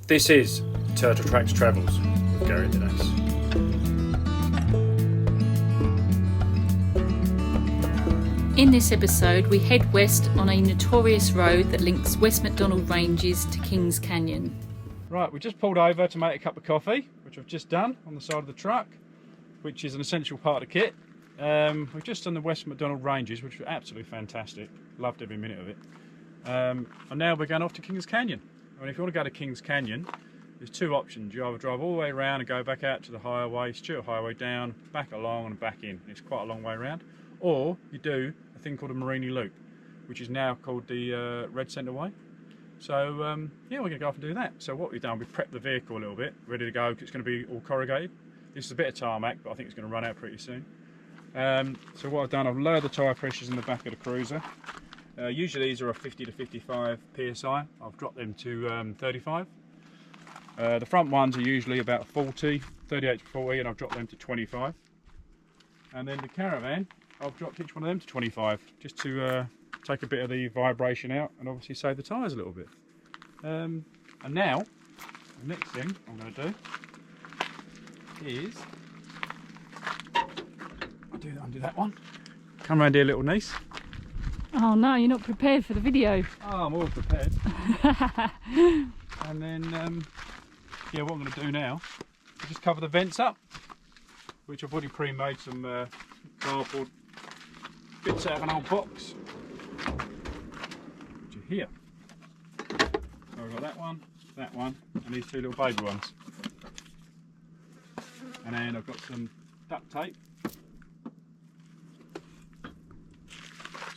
This is Turtle Tracks Travels with Gary Dennis. In this episode, we head west on a notorious road that links West MacDonnell Ranges to Kings Canyon. Right, we just pulled over to make a cup of coffee, which I've just done on the side of the truck, which is an essential part of the kit. We've just done the West MacDonnell Ranges, which were absolutely fantastic. Loved every minute of it. And now we're going off to Kings Canyon. I mean, if you want to go to Kings Canyon, there's two options. You either drive all the way around and go back out to the highway, Stewart Highway down, back along and back in. It's quite a long way around. Or you do a thing called a MEREENIE Loop, which is now called the Red Centre Way. So yeah, we're going to go off and do that. So what we've done, we've prepped the vehicle a little bit, ready to go, because it's going to be all corrugated. This is a bit of tarmac, but I think it's going to run out pretty soon. So what I've done, I've lowered the tyre pressures in the back of the cruiser. Usually these are a 50 to 55 psi. I've dropped them to 35. The front ones are usually about 40, 38 to 40, and I've dropped them to 25. And then the Caravan, I've dropped each one of them to 25, just to take a bit of the vibration out and obviously save the tyres a little bit. And now, the next thing I'm going to do is, undo that one. Come around here, little niece. Oh no, you're not prepared for the video. Oh, I'm all prepared. And then, yeah, what I'm going to do now is just cover the vents up, which I've already pre-made some cardboard bits out of an old box, which are here. So I've got that one, and these two little baby ones. And then I've got some duct tape.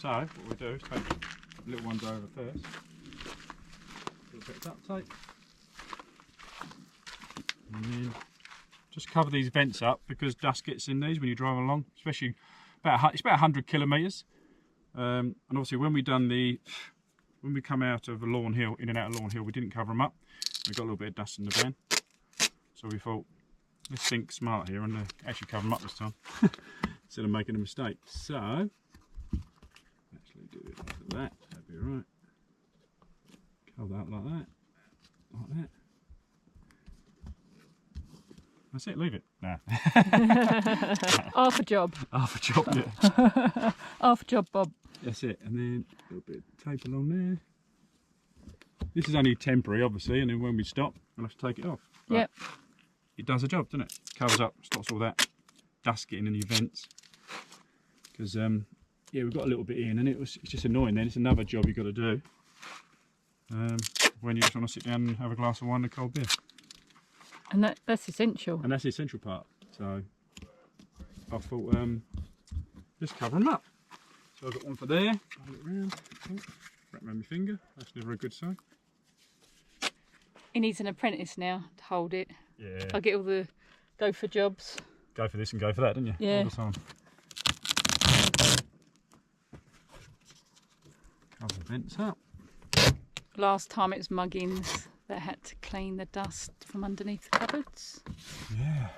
So what we do is take the little ones over first. A little bit of duct tape. And then just cover these vents up, because dust gets in these when you drive along, especially it's about 100 kilometres. And obviously when we come out of Lawn Hill, in and out of Lawn Hill, we didn't cover them up. We got a little bit of dust in the van, so we thought, let's think smart here and actually cover them up this time instead of making a mistake. So actually do it like that. That'd be alright. Cover that like that, like that. That's it, leave it. Nah. Half a job. Half a job, yeah. Half a job, Bob. That's it, and then a little bit of tape along there. This is only temporary, obviously, and then when we stop, we'll have to take it off. But yep. It does the job, doesn't it? Covers up, stops all that dust getting in the vents. Because, yeah, we've got a little bit in, and it's just annoying then. It's another job you've got to do when you just want to sit down and have a glass of wine and a cold beer. And that's essential. And that's the essential part. So I thought, just cover them up. So I've got one for there. Hold it around. Wrap around my finger. That's never a good sign. He needs an apprentice now to hold it. Yeah. I get all the go for jobs. Go for this and go for that, didn't you? Yeah. All the time. Cover the vents up. Last time it was muggins. They had to clean the dust from underneath the cupboards. Yeah,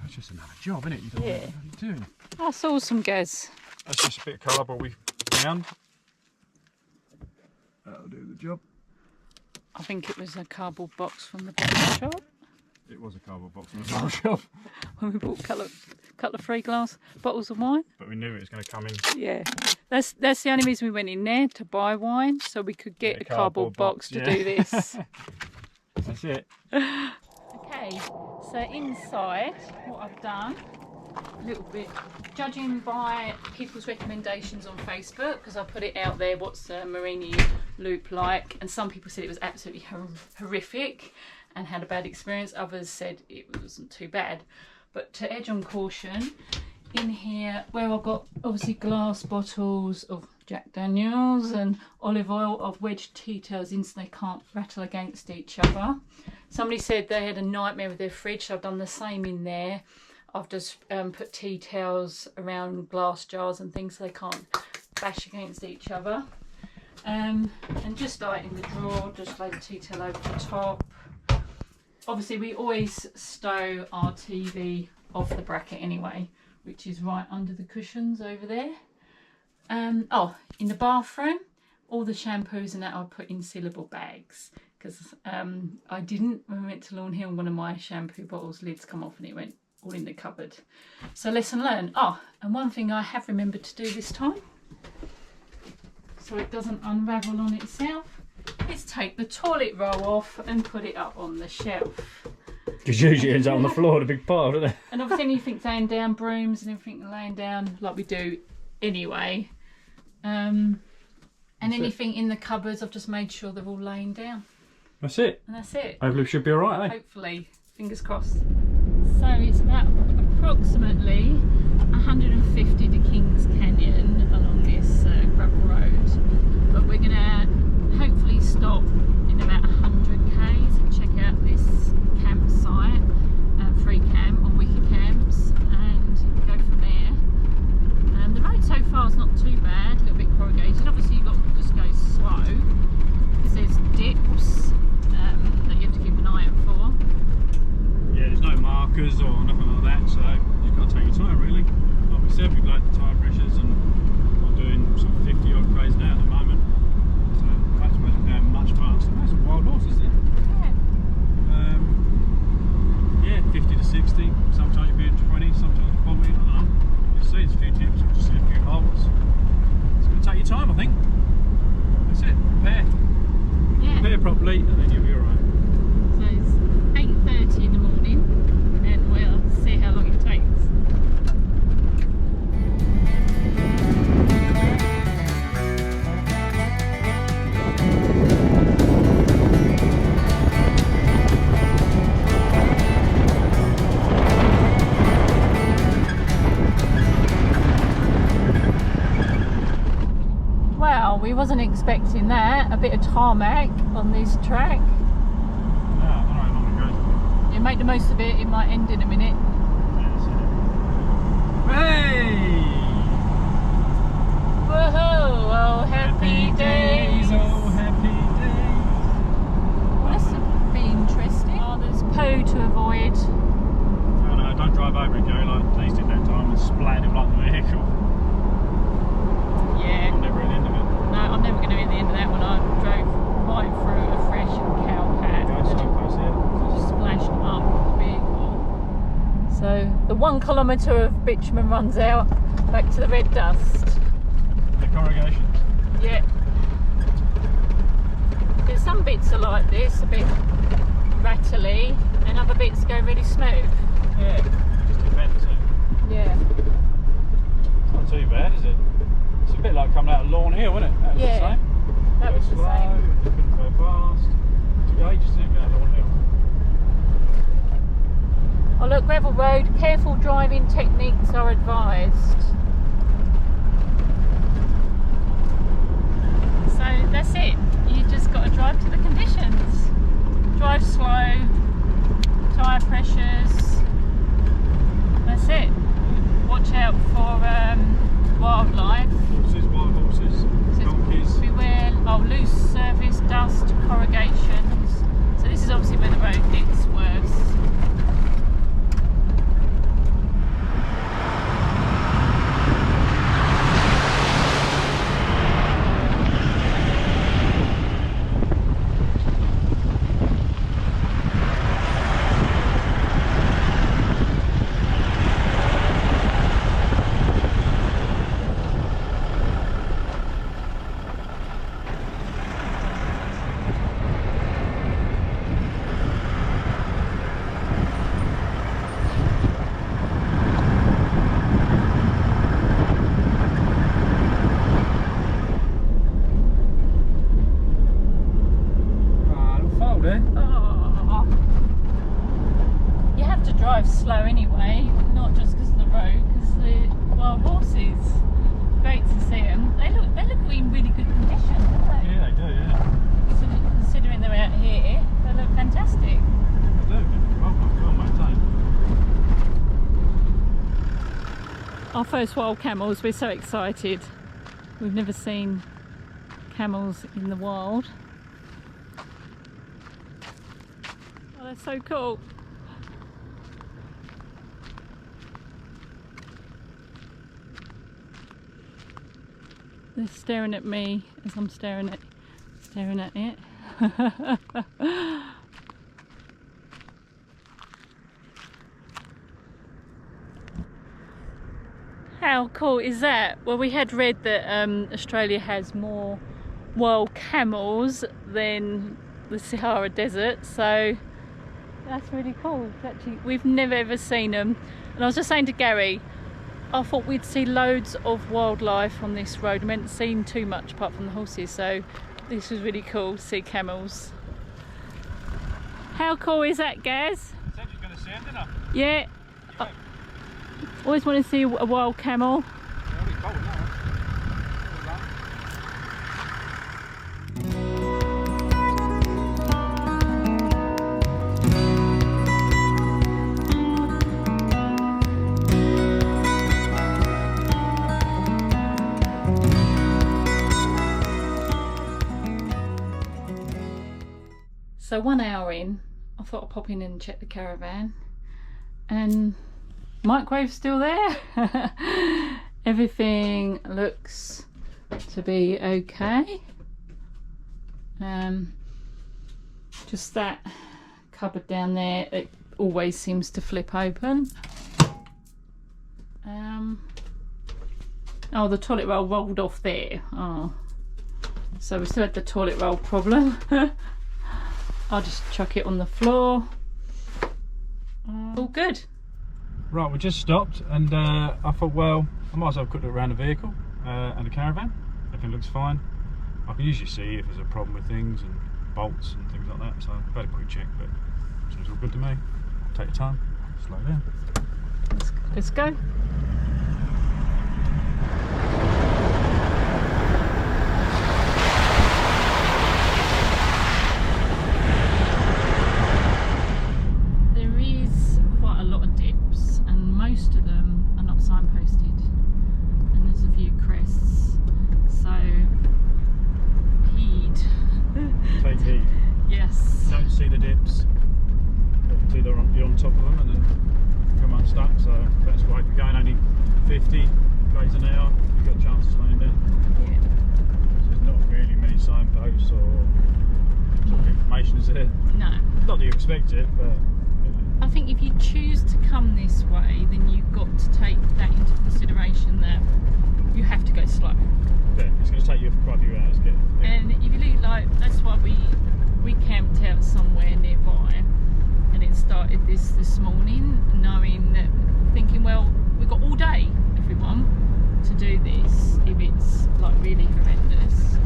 that's just another job, isn't it? You don't know what you're doing. I saw some Gaz. That's just a bit of cardboard we found. That'll do the job. I think it was a cardboard box from the bottle shop. It was a cardboard box from the bottle shop. When we bought a couple of 3 glass bottles of wine. But we knew it was going to come in. Yeah, that's the only reason we went in there, to buy wine, so we could get a cardboard box to do this. That's it. Okay, so inside, what I've done, a little bit, judging by people's recommendations on Facebook, because I put it out there, what's the MEREENIE Loop like, and some people said it was absolutely horrific and had a bad experience. Others said it wasn't too bad. But to edge on caution, in here where I've got obviously glass bottles of Jack Daniels and olive oil, I've wedged tea towels in so they can't rattle against each other. Somebody said they had a nightmare with their fridge, so I've done the same in there. I've just put tea towels around glass jars and things so they can't bash against each other. And just like in the drawer, just lay the tea towel over the top. Obviously we always stow our TV off the bracket anyway, which is right under the cushions over there. Oh, in the bathroom, all the shampoos and that I put in sealable bags. because I didn't when we went to Lawn Hill. One of my shampoo bottles lids come off and it went all in the cupboard. So lesson learned. Oh, and one thing I have remembered to do this time, so it doesn't unravel on itself, is take the toilet roll off and put it up on the shelf. Because usually it ends up on the floor, the big pile, doesn't it? And obviously anything laying down, brooms and everything laying down like we do anyway. And anything in the cupboards, I've just made sure they're all laying down. That's it. And that's it. Hopefully we should be alright, eh? Hopefully, fingers crossed. So it's about approximately 150 to Kings Canyon along this gravel road. But we're going to hopefully stop in about 100 k's and check out this campsite, free camp on Wiki Camps, and go from there. The road so far is not too bad, a little bit corrugated. Obviously you've got to just go slow because there's dips that you have to keep an eye out for. Yeah, there's no markers or nothing like that, so you've got to take your time really. Like we said, we've got the tyre pressures and I'm doing sort of 50 odd k's now at the moment. So I suppose we're going much faster. There's some wild horses there. Yeah, 50 to 60, sometimes you'll be at 20, sometimes 40, I don't know. You'll see it's a few tips, we'll just see a few holes. It's going to take your time, I think. That's it, prepare. Yeah. Prepare properly and then you'll be alright. So it's 8:30 in the morning and we'll see how long it takes. Well, we wasn't expecting that. A bit of tarmac on this track. No, I don't know how long it goes. You make the most of it, it might end in a minute. Hey! Woohoo! Oh, happy days! Oh, happy days! Well, this will be interesting. Oh, there's poo to avoid. Oh no, don't drive over it, Gary, like Denise did that time and splattered him like the vehicle. Yeah. I'm never at the end of it. No, I'm never going to be at the end of that one. I drove right through a fresh cow pad. Yeah, so close here. Just splashed up the vehicle. So the 1 kilometre of bitumen runs out back to the red dust. The corrugations. Yeah. There's some bits are like this, a bit rattly, and other bits go really smooth. Yeah, just depends, isn't it? Yeah. It's not too bad, is it? It's a bit like coming out of Lawn Hill, isn't it? That was Yeah, the same. that was the Slow, same. you couldn't go fast. It took ages to get out of Lawn Hill. Oh look, gravel road, careful driving techniques are advised. So that's it, you just got to drive to the conditions. Drive slow, tyre pressures, that's it. Watch out for wildlife. Horses, wild horses, donkeys. Beware loose surface, dust, corrugations. So this is obviously where the road gets worse. Drive slow anyway, not just because of the road, because the wild horses. Great to see them. They look in really good condition, don't they? Yeah, they do, yeah. Considering they're out here, they look fantastic. They do. Well maintained. Our first wild camels, we're so excited. We've never seen camels in the wild. Oh, they're so cool. They're staring at me as I'm staring at it. How cool is that? Well, we had read that Australia has more wild camels than the Sahara Desert, so that's really cool. Actually, we've never ever seen them. And I was just saying to Gary, I thought we'd see loads of wildlife on this road. We hadn't seen too much apart from the horses, so this was really cool to see camels. How cool is that, Gaz? Said you're going to see him, didn't I? Yeah. Always want to see a wild camel. So 1 hour in, I thought I'd pop in and check the caravan, and microwave's still there. Everything looks to be okay. Just that cupboard down there, it always seems to flip open. Oh, the toilet roll rolled off there. Oh, so we still had the toilet roll problem. I'll just chuck it on the floor. All good. Right, we just stopped, and I thought, well, I might as well quick look around the vehicle and the caravan. Everything looks fine. I can usually see if there's a problem with things and bolts and things like that, so I've had a quick check, but it seems all good to me. Take your time, slow down. Let's go. Most of them are not signposted, and there's a few crests, so heed. Take heed. Yes. Don't see the dips. It's either you're on top of them and then come unstuck, so that's why if you're going only 50 km an hour, you've got a chance of slowing down. Yeah. There's not really many signposts or sort of information is there. No. Not that you expect it, but I think if you choose to come this way, then you've got to take that into consideration that you have to go slow. yeah, it's going to take you quite a few hours to get there. And if you look, like, that's why we camped out somewhere nearby, and it started this morning, knowing that, thinking, well, we've got all day, everyone, to do this if it's like really horrendous.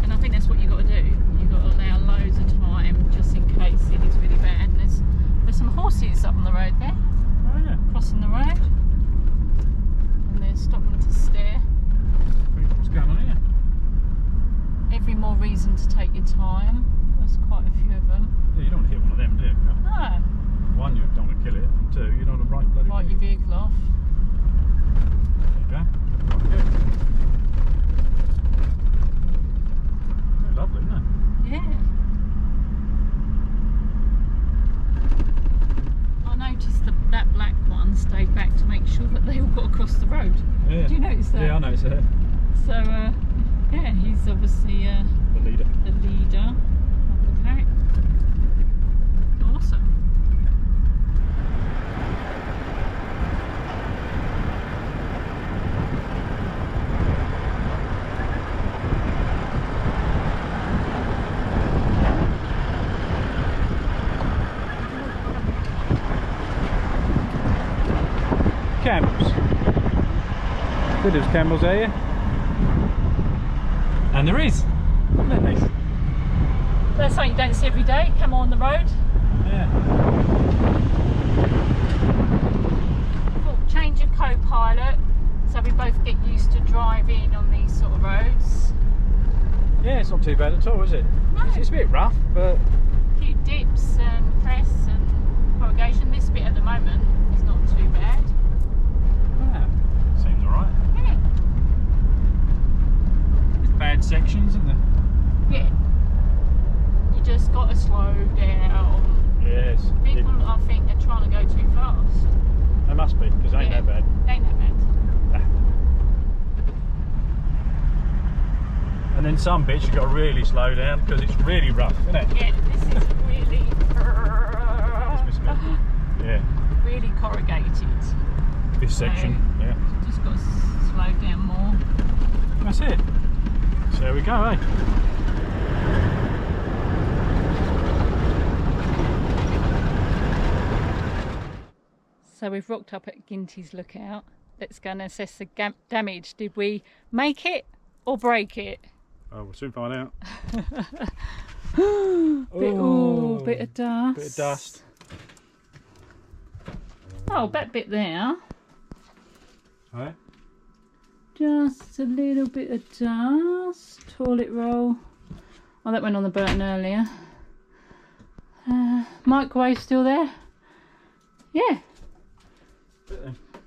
And I think that's what you've got to do. You've got to allow loads of time just in case it is really bad. And there's some horses up on the road there. Oh yeah. Crossing the road. And they're stopping to stare. What's going on here? Every more reason to take your time. There's quite a few of them. Yeah, you don't want to hit one of them, do you? No. One, you don't want to kill it, and two, you don't want to write bloody Write your vehicle off. There you go. Right, good. Very lovely, isn't it? Yeah. I noticed that black one stayed back to make sure that they all got across the road. Yeah. Did you notice that? Yeah, I noticed that. So, yeah, he's obviously The leader. the leader of the pack. Awesome. Camels. Good, there's camels there. And there is. Nice. That's something you don't see every day, camel on the road. Yeah. Thought change of co-pilot, so we both get used to driving on these sort of roads. Yeah, it's not too bad at all, is it? No. It's a bit rough, but A few dips and crests and corrugation. This bit at the moment is not too bad. yeah, seems alright. Yeah. There's bad sections, isn't there? Yeah. You just got to slow down. Yes. People, I think, are trying to go too fast. They must be, because they ain't Yeah. that bad. Ain't that bad. And then some bits you've got to really slow down because it's really rough, isn't it? Yeah, this is really, yeah. really corrugated. This section, yeah. Just got to slow down more. That's it. So there we go, eh? So we've rocked up at Ginty's Lookout. Let's go and assess the damage. Did we make it or break it? Oh, we'll soon find out. Bit of dust. Bit of dust. Oh, that bit there. Right. Just a little bit of dust. Toilet roll. Oh, that went on the burton earlier. Microwave still there? Yeah.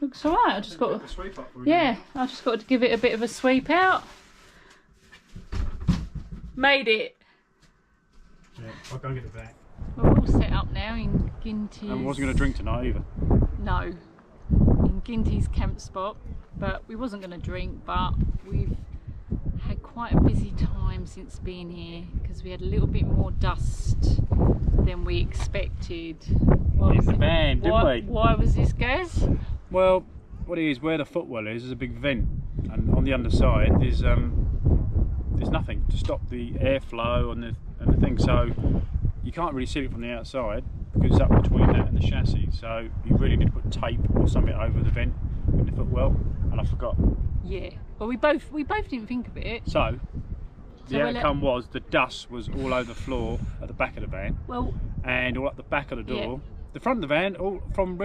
Looks alright. I just got to, yeah, I just got to give it a bit of a sweep out. Made it. Yeah, I'll go and get it back. We're all set up now in Ginty's. I wasn't going to drink tonight either. No, in Ginty's camp spot, but we wasn't going to drink, but we've had quite a busy time since being here because we had a little bit more dust than we expected. In the van, didn't we? Why was this, Gaz? Well, what it is, where the footwell is, there's a big vent, and on the underside there's nothing to stop the airflow and the thing, so you can't really see it from the outside because it's up between that and the chassis. So you really need to put tape or something over the vent in the footwell, and I forgot. Yeah. Well, we both didn't think of it. So the outcome was the dust was all over the floor at the back of the van. Well, and all up the back of the door. Yeah. The front of the van, all from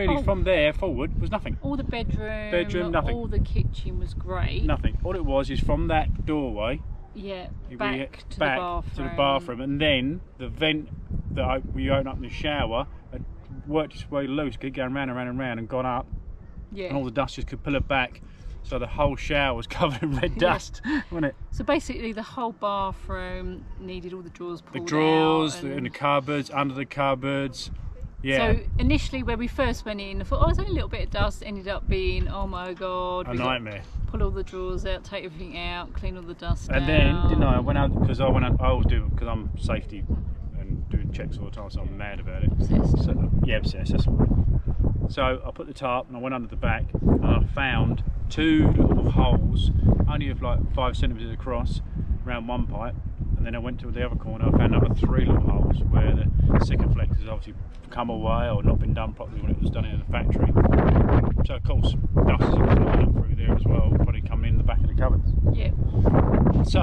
there forward, was nothing. All the bedroom, nothing. all the kitchen was great. Nothing. All it was is from that doorway. Yeah, back to the bathroom. And then the vent that we opened up in the shower had worked its way loose, kept going round and round and round, and gone up. Yeah. And all the dust just could pull it back. So the whole shower was covered in red dust, wasn't it? So basically the whole bathroom needed all the drawers pulled out. The drawers, in the cupboards, under the cupboards. Yeah. So initially when we first went in, I thought, oh, it's only a little bit of dust. Ended up being, oh my God. A nightmare. Pull all the drawers out, take everything out, clean all the dust out. And then, didn't I went out, because I always do, because I'm safety and doing checks all the time, so I'm mad about it. Obsessed. So, yeah, obsessed, that's the word. So I put the tarp and I went under the back and I found two little holes, only of like 5 centimetres across, around one pipe. And then I went to the other corner, I found another 3 little holes where the Sikaflex has obviously come away or not been done properly when it was done in the factory. So of course, dust is flying up through there as well, probably coming in the back of the cupboards. Yeah. So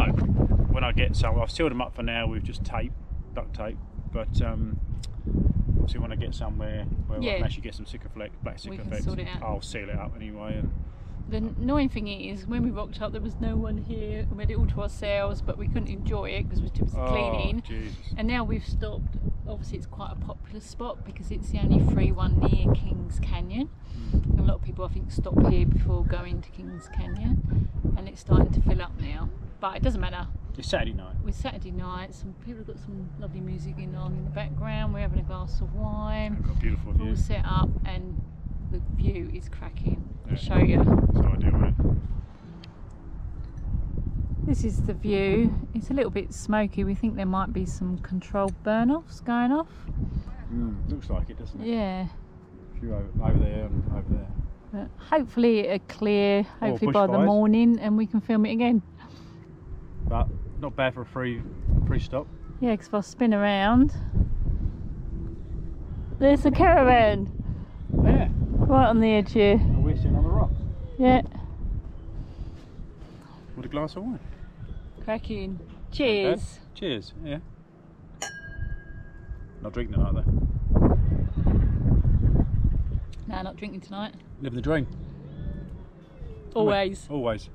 when I get some, I've sealed them up for now with just tape, duct tape, but obviously when I get somewhere where I can actually get some Sikaflex, black Sikaflex, I'll seal it up anyway. And the annoying thing is, when we rocked up, there was no one here. We had it all to ourselves, but we couldn't enjoy it because we were too busy cleaning. Jesus. And now we've stopped. Obviously, it's quite a popular spot because it's the only free one near Kings Canyon. And a lot of people, I think, stop here before going to Kings Canyon, and it's starting to fill up now. But it doesn't matter. It's Saturday night. It's Saturday night. Some people have got some lovely music on in the background. We're having a glass of wine. I've got a beautiful view. All set up, and the view is cracking. Yeah. I'll show you. So I do it. This is the view. It's a little bit smoky. We think there might be some controlled burn-offs going off. Looks like it, doesn't it? Yeah. A few over there and over there. But hopefully it'll clear, hopefully by the morning, and we can film it again. But not bad for a free stop. Yeah, because if I spin around, there's the Caravan. Yeah. Right on the edge here. And we're sitting on the rocks. Yeah. With a glass of wine. Cracking. Cheers. Okay. Cheers, yeah. Not drinking tonight though. No, not drinking tonight. Living the dream. Always. Always.